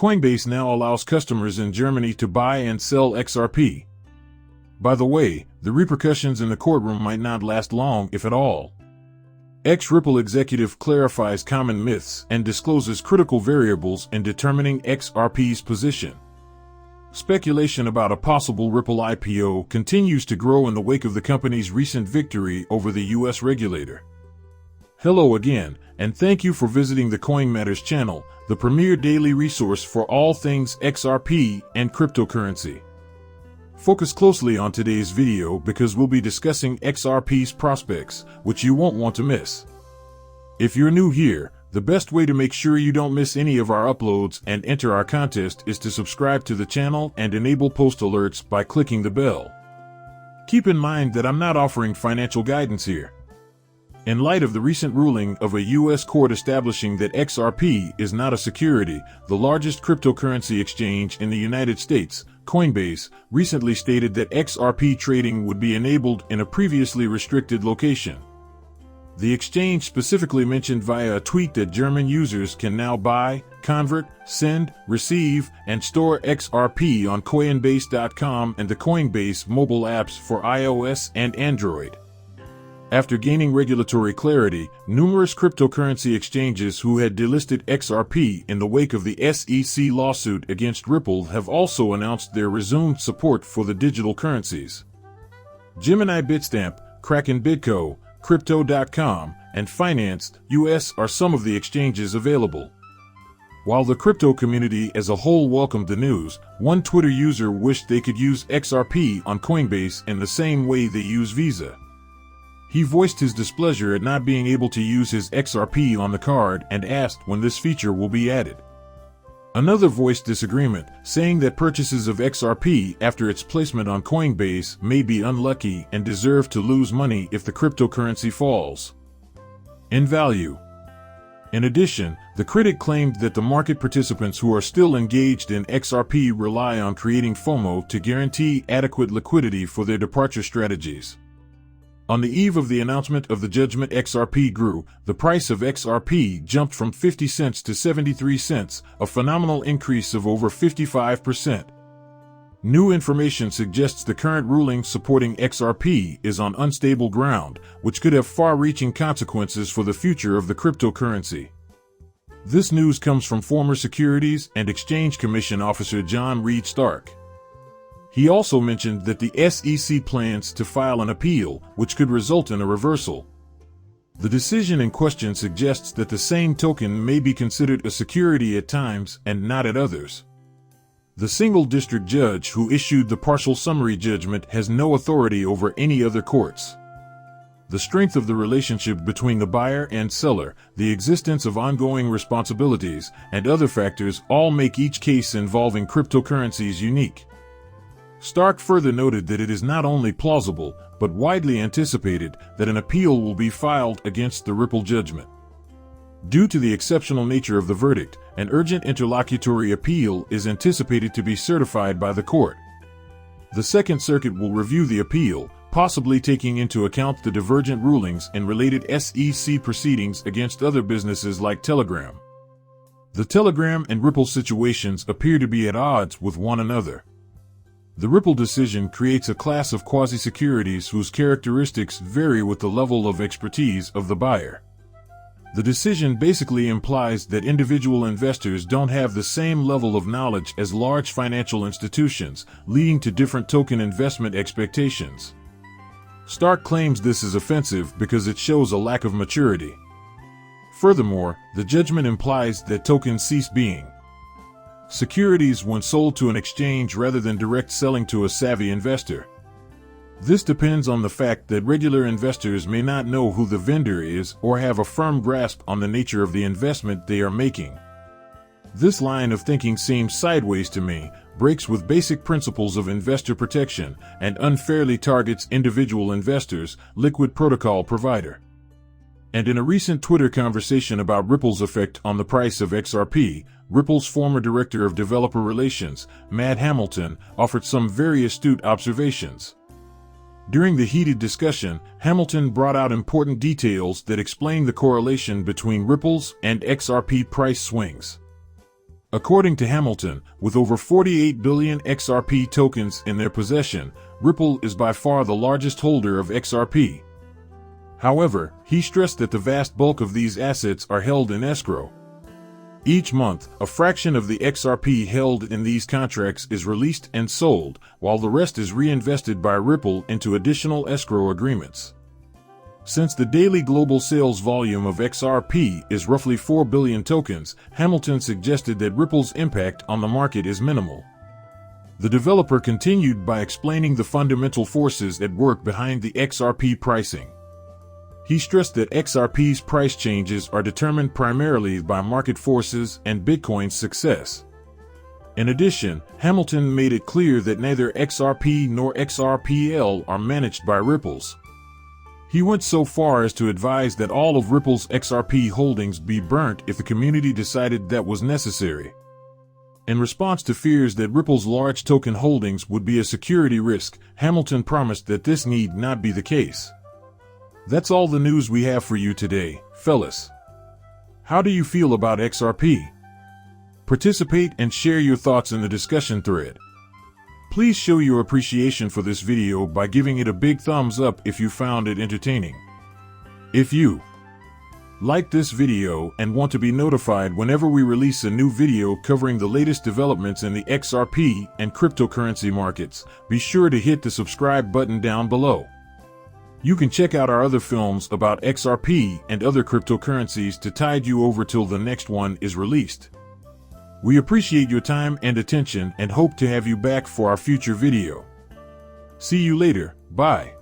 Coinbase now allows customers in Germany to buy and sell XRP. By the way, the repercussions in the courtroom might not last long, if at all. Ex-Ripple executive clarifies common myths and discloses critical variables in determining XRP's position. Speculation about a possible Ripple IPO continues to grow in the wake of the company's recent victory over the U.S. regulator. Hello again, and thank you for visiting the Coin Matters channel, the premier daily resource for all things XRP and cryptocurrency. Focus closely on today's video because we'll be discussing XRP's prospects, which you won't want to miss. If you're new here, the best way to make sure you don't miss any of our uploads and enter our contest is to subscribe to the channel and enable post alerts by clicking the bell. Keep in mind that I'm not offering financial guidance here. In light of the recent ruling of a U.S. court establishing that XRP is not a security, the largest cryptocurrency exchange in the United States, Coinbase, recently stated that XRP trading would be enabled in a previously restricted location. The exchange specifically mentioned via a tweet that German users can now buy, convert, send, receive, and store XRP on Coinbase.com and the Coinbase mobile apps for iOS and Android. After gaining regulatory clarity, numerous cryptocurrency exchanges who had delisted XRP in the wake of the SEC lawsuit against Ripple have also announced their resumed support for the digital currencies. Gemini Bitstamp, Kraken Bitco, Crypto.com, and Financed.us are some of the exchanges available. While the crypto community as a whole welcomed the news, one Twitter user wished they could use XRP on Coinbase in the same way they use Visa. He voiced his displeasure at not being able to use his XRP on the card and asked when this feature will be added. Another voiced disagreement, saying that purchases of XRP after its placement on Coinbase may be unlucky and deserve to lose money if the cryptocurrency falls in value. In addition, the critic claimed that the market participants who are still engaged in XRP rely on creating FOMO to guarantee adequate liquidity for their departure strategies. On the eve of the announcement of the judgment, XRP grew. The price of XRP jumped from 50 cents to 73 cents, a phenomenal increase of over 55%. New information suggests the current ruling supporting XRP is on unstable ground, which could have far-reaching consequences for the future of the cryptocurrency. This news comes from former Securities and Exchange Commission officer John Reed Stark. He also mentioned that the SEC plans to file an appeal, which could result in a reversal. The decision in question suggests that the same token may be considered a security at times and not at others. The single district judge who issued the partial summary judgment has no authority over any other courts. The strength of the relationship between the buyer and seller, the existence of ongoing responsibilities, and other factors all make each case involving cryptocurrencies unique. Stark further noted that it is not only plausible, but widely anticipated, that an appeal will be filed against the Ripple judgment. Due to the exceptional nature of the verdict, an urgent interlocutory appeal is anticipated to be certified by the court. The Second Circuit will review the appeal, possibly taking into account the divergent rulings in related SEC proceedings against other businesses like Telegram. The Telegram and Ripple situations appear to be at odds with one another. The Ripple decision creates a class of quasi-securities whose characteristics vary with the level of expertise of the buyer. The decision basically implies that individual investors don't have the same level of knowledge as large financial institutions, leading to different token investment expectations. Stark claims this is offensive because it shows a lack of maturity. Furthermore, the judgment implies that tokens cease being securities when sold to an exchange rather than direct selling to a savvy investor. This depends on the fact that regular investors may not know who the vendor is or have a firm grasp on the nature of the investment they are making. This line of thinking seems sideways to me, breaks with basic principles of investor protection, and unfairly targets individual investors, liquid protocol provider. And in a recent Twitter conversation about Ripple's effect on the price of XRP, Ripple's former director of developer relations, Matt Hamilton, offered some very astute observations. During the heated discussion, Hamilton brought out important details that explain the correlation between Ripple's and XRP price swings. According to Hamilton, with over 48 billion XRP tokens in their possession, Ripple is by far the largest holder of XRP. However, he stressed that the vast bulk of these assets are held in escrow. Each month, a fraction of the XRP held in these contracts is released and sold, while the rest is reinvested by Ripple into additional escrow agreements. Since the daily global sales volume of XRP is roughly 4 billion tokens, Hamilton suggested that Ripple's impact on the market is minimal. The developer continued by explaining the fundamental forces at work behind the XRP pricing. He stressed that XRP's price changes are determined primarily by market forces and Bitcoin's success. In addition, Hamilton made it clear that neither XRP nor XRPL are managed by Ripple's. He went so far as to advise that all of Ripple's XRP holdings be burnt if the community decided that was necessary. In response to fears that Ripple's large token holdings would be a security risk, Hamilton promised that this need not be the case. That's all the news we have for you today, fellas. How do you feel about XRP? Participate and share your thoughts in the discussion thread. Please show your appreciation for this video by giving it a big thumbs up if you found it entertaining. If you like this video and want to be notified whenever we release a new video covering the latest developments in the XRP and cryptocurrency markets, be sure to hit the subscribe button down below. You can check out our other films about XRP and other cryptocurrencies to tide you over till the next one is released. We appreciate your time and attention and hope to have you back for our future video. See you later. Bye.